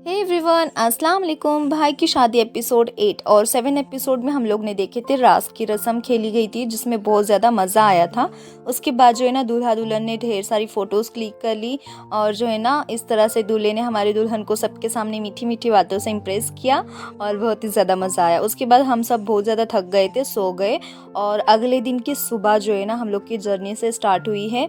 Hey everyone, अस्सलाम वालेकुम। भाई की शादी एपिसोड 8 और 7 एपिसोड में हम लोग ने देखे थे रास की रस्म खेली गई थी, जिसमें बहुत ज़्यादा मज़ा आया था। उसके बाद जो है ना, दूल्हा दुल्हन ने ढेर सारी फ़ोटोज़ क्लिक कर ली और जो है ना, इस तरह से दूल्हे ने हमारे दुल्हन को सबके सामने मीठी मीठी बातों से इम्प्रेस किया और बहुत ही ज़्यादा मज़ा आया। उसके बाद हम सब बहुत ज़्यादा थक गए थे, सो गए। और अगले दिन की सुबह जो है ना, हम लोग की जर्नी से स्टार्ट हुई है।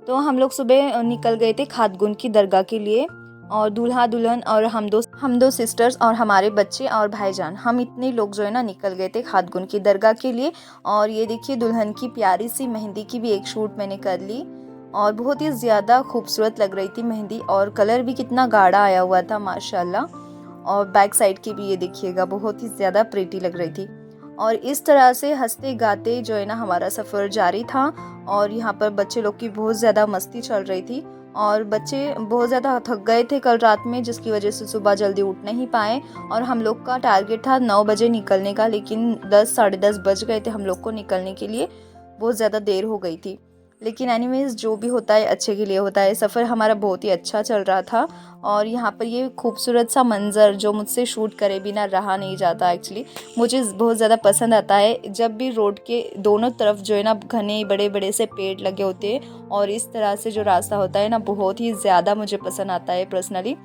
तो हम लोग सुबह निकल गए थे खातगुन की दरगाह के लिए, और दूल्हा दुल्हन और हम दो सिस्टर्स और हमारे बच्चे और भाईजान, हम इतने लोग जो है ना निकल गए थे खातगुन की दरगाह के लिए। और ये देखिए, दुल्हन की प्यारी सी मेहंदी की भी एक शूट मैंने कर ली और बहुत ही ज़्यादा खूबसूरत लग रही थी मेहंदी, और कलर भी कितना गाढ़ा आया हुआ था माशाल्लाह। और बैक साइड की भी ये देखिएगा, बहुत ही ज़्यादा प्रीटी लग रही थी। और इस तरह से हंसते गाते जो है ना हमारा सफ़र जारी था। और यहाँ पर बच्चे लोग की बहुत ज़्यादा मस्ती चल रही थी और बच्चे बहुत ज़्यादा थक गए थे कल रात में, जिसकी वजह से सुबह जल्दी उठ नहीं पाए। और हम लोग का टारगेट था 9 बजे निकलने का, लेकिन 10 साढ़े 10 बज गए थे हम लोग को निकलने के लिए, बहुत ज़्यादा देर हो गई थी। लेकिन एनीवेज, जो भी होता है अच्छे के लिए होता है। सफ़र हमारा बहुत ही अच्छा चल रहा था। और यहाँ पर ये खूबसूरत सा मंज़र जो मुझसे शूट करे बिना रहा नहीं जाता। एक्चुअली मुझे बहुत ज़्यादा पसंद आता है जब भी रोड के दोनों तरफ जो है ना घने बड़े बड़े से पेड़ लगे होते हैं, और इस तरह से जो रास्ता होता है ना, बहुत ही ज़्यादा मुझे पसंद आता है पर्सनली।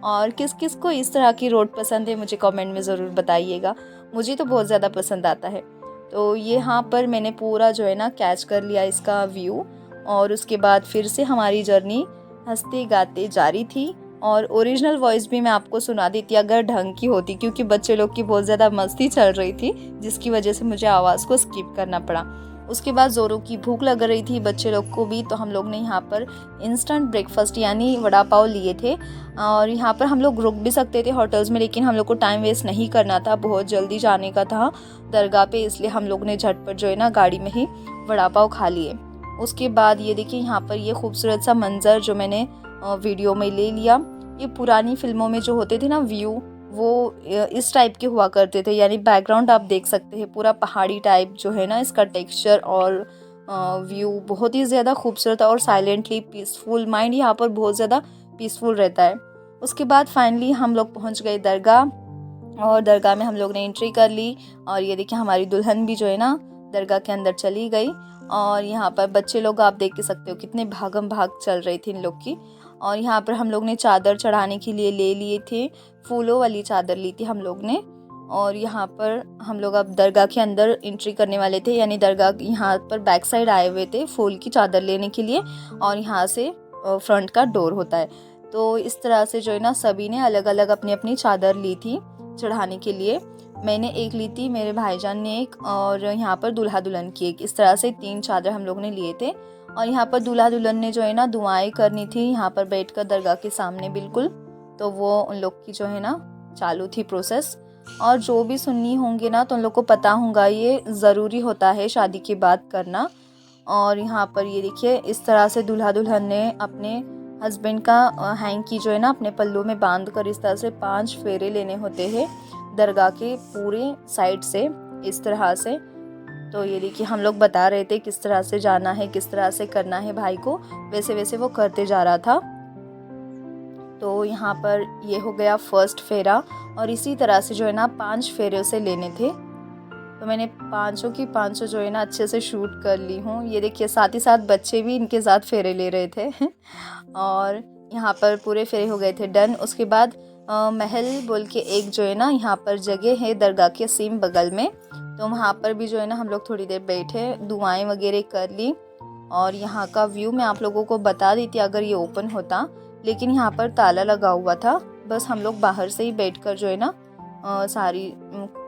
और किस किस को इस तरह की रोड पसंद है, मुझे कमेंट में ज़रूर बताइएगा। मुझे तो बहुत ज़्यादा पसंद आता है। तो यहाँ पर मैंने पूरा जो है ना कैच कर लिया इसका व्यू। और उसके बाद फिर से हमारी जर्नी हंसते गाते जारी थी। और ओरिजिनल वॉइस भी मैं आपको सुना देती अगर ढंग की होती, क्योंकि बच्चे लोग की बहुत ज़्यादा मस्ती चल रही थी, जिसकी वजह से मुझे आवाज़ को स्किप करना पड़ा। उसके बाद ज़ोरों की भूख लग रही थी बच्चे लोग को भी, तो हम लोग ने यहाँ पर इंस्टेंट ब्रेकफास्ट यानी वड़ा पाव लिए थे। और यहाँ पर हम लोग रुक भी सकते थे होटल्स में, लेकिन हम लोग को टाइम वेस्ट नहीं करना था, बहुत जल्दी जाने का था दरगाह पे, इसलिए हम लोग ने झटपट जो है ना गाड़ी में ही वड़ा पाव खा लिए। उसके बाद ये देखिए, यहाँ पर ये खूबसूरत सा मंज़र जो मैंने वीडियो में ले लिया। ये पुरानी फिल्मों में जो होते थे ना व्यू, वो इस टाइप के हुआ करते थे, यानी बैकग्राउंड आप देख सकते हैं पूरा पहाड़ी टाइप जो है ना, इसका टेक्सचर और व्यू बहुत ही ज़्यादा खूबसूरत और साइलेंटली पीसफुल। माइंड यहाँ पर बहुत ज़्यादा पीसफुल रहता है। उसके बाद फाइनली हम लोग पहुँच गए दरगाह, और दरगाह में हम लोग ने एंट्री कर ली। और ये देखिए, हमारी दुल्हन भी जो है ना दरगाह के अंदर चली गई। और यहाँ पर बच्चे लोग आप देख सकते हो कितने भागम भाग चल रही थी इन लोग की। और यहाँ पर हम लोग ने चादर चढ़ाने के लिए ले लिए थे, फूलों वाली चादर ली थी हम लोग ने। और यहाँ पर हम लोग अब दरगाह के अंदर एंट्री करने वाले थे, यानी दरगाह यहाँ पर बैक साइड आए हुए थे फूल की चादर लेने के लिए, और यहाँ से फ्रंट का डोर होता है। तो इस तरह से जो है ना सभी ने अलग अलग अपनी अपनी चादर ली थी चढ़ाने के लिए। मैंने एक ली थी, मेरे भाईजान ने एक, और यहाँ पर दूल्हा दुल्हन की एक। इस तरह से 3 चादर हम लोग ने लिए थे। और यहाँ पर दूल्हा दुल्हन ने जो है ना दुआएं करनी थी यहाँ पर बैठकर दरगाह के सामने बिल्कुल। तो वो उन लोग की जो है ना चालू थी प्रोसेस। और जो भी सुन्नी होंगे ना, तो उन लोग को पता होगा ये ज़रूरी होता है शादी के बाद करना। और यहाँ पर ये देखिए, इस तरह से दूल्हा दुल्हन ने अपने हस्बैंड का हैंकी जो है ना अपने पल्लू में बांध कर इस तरह से 5 फेरे लेने होते हैं दरगाह के पूरे साइड से, इस तरह से। तो ये देखिए, हम लोग बता रहे थे किस तरह से जाना है, किस तरह से करना है भाई को, वैसे वैसे वो करते जा रहा था। तो यहाँ पर ये हो गया फर्स्ट फेरा, और इसी तरह से जो है ना 5 फेरे उसे लेने थे। तो मैंने 5 की 5 जो है ना अच्छे से शूट कर ली हूँ। ये देखिए, साथ ही साथ बच्चे भी इनके साथ फेरे ले रहे थे और यहाँ पर पूरे फेरे हो गए थे डन। उसके बाद महल बोल के एक जो है ना यहाँ पर जगह है दरगाह के सीम बगल में, तो वहाँ पर भी जो है ना हम लोग थोड़ी देर बैठे, दुआएं वगैरह कर ली। और यहाँ का व्यू मैं आप लोगों को बता देती अगर ये ओपन होता, लेकिन यहाँ पर ताला लगा हुआ था। बस हम लोग बाहर से ही बैठकर जो है ना सारी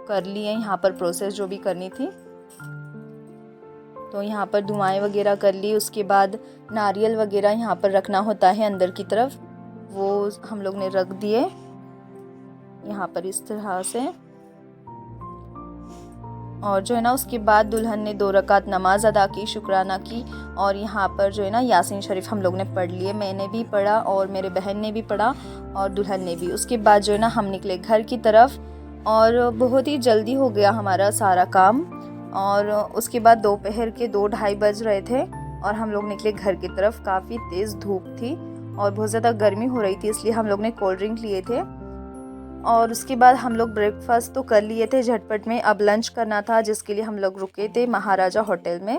कर लिए यहाँ पर प्रोसेस जो भी करनी थी। तो यहाँ पर दुआएं वगैरह कर ली। उसके बाद नारियल वगैरह यहाँ पर रखना होता है अंदर की तरफ, वो हम लोग ने रख दिए यहाँ पर इस तरह से। और जो है ना उसके बाद दुल्हन ने 2 रकात नमाज अदा की, शुक्राना की। और यहाँ पर जो है ना यासीन शरीफ हम लोग ने पढ़ लिए, मैंने भी पढ़ा और मेरे बहन ने भी पढ़ा और दुल्हन ने भी। उसके बाद जो है ना हम निकले घर की तरफ, और बहुत ही जल्दी हो गया हमारा सारा काम। और उसके बाद दोपहर के 2-2:30 बज रहे थे और हम लोग निकले घर की तरफ। काफ़ी तेज़ धूप थी और बहुत ज़्यादा गर्मी हो रही थी, इसलिए हम लोग ने कोल्ड ड्रिंक लिए थे। और उसके बाद हम लोग ब्रेकफास्ट तो कर लिए थे झटपट में, अब लंच करना था जिसके लिए हम लोग रुके थे महाराजा होटल में।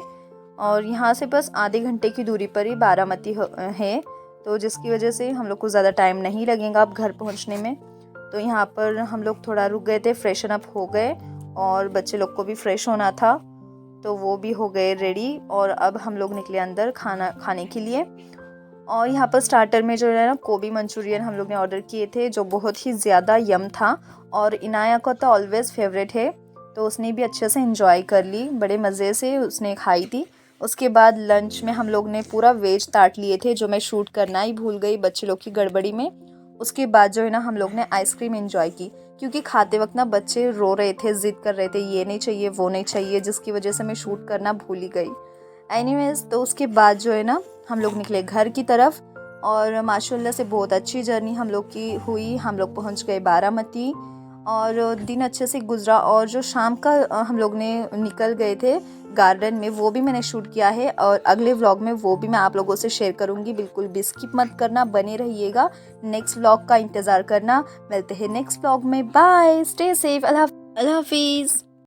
और यहाँ से बस आधे घंटे की दूरी पर ही बारामती है, तो जिसकी वजह से हम लोग को ज़्यादा टाइम नहीं लगेगा अब घर पहुँचने में। तो यहाँ पर हम लोग थोड़ा रुक गए थे, फ्रेशन अप हो गए और बच्चे लोग को भी फ्रेश होना था तो वो भी हो गए रेडी। और अब हम लोग निकले अंदर खाना खाने के लिए। और यहाँ पर स्टार्टर में जो है ना गोभी मंचूरियन हम लोग ने ऑर्डर किए थे जो बहुत ही ज़्यादा यम था। और इनाया का तो ऑलवेज़ फेवरेट है, तो उसने भी अच्छे से इंजॉय कर ली, बड़े मज़े से उसने खाई थी। उसके बाद लंच में हम लोग ने पूरा वेज ताट लिए थे जो मैं शूट करना ही भूल गई बच्चे लोग की गड़बड़ी में। उसके बाद जो है ना हम लोग ने आइसक्रीम एंजॉय की, क्योंकि खाते वक्त ना बच्चे रो रहे थे, ज़िद कर रहे थे ये नहीं चाहिए वो नहीं चाहिए, जिसकी वजह से मैं शूट करना भूल ही गई। एनीवेज तो उसके बाद जो है ना हम लोग निकले घर की तरफ और माशाल्लाह से बहुत अच्छी जर्नी हम लोग की हुई। हम लोग पहुंच गए बारामती और दिन अच्छे से गुजरा। और जो शाम का हम लोग ने निकल गए थे गार्डन में, वो भी मैंने शूट किया है और अगले व्लॉग में वो भी मैं आप लोगों से शेयर करूंगी। बिल्कुल भी स्किप मत करना, बने रहिएगा, नेक्स्ट व्लॉग का इंतज़ार करना। मिलते हैं नेक्स्ट व्लॉग में, बाय, स्टे सेफ, अल्लाह हाफिज़।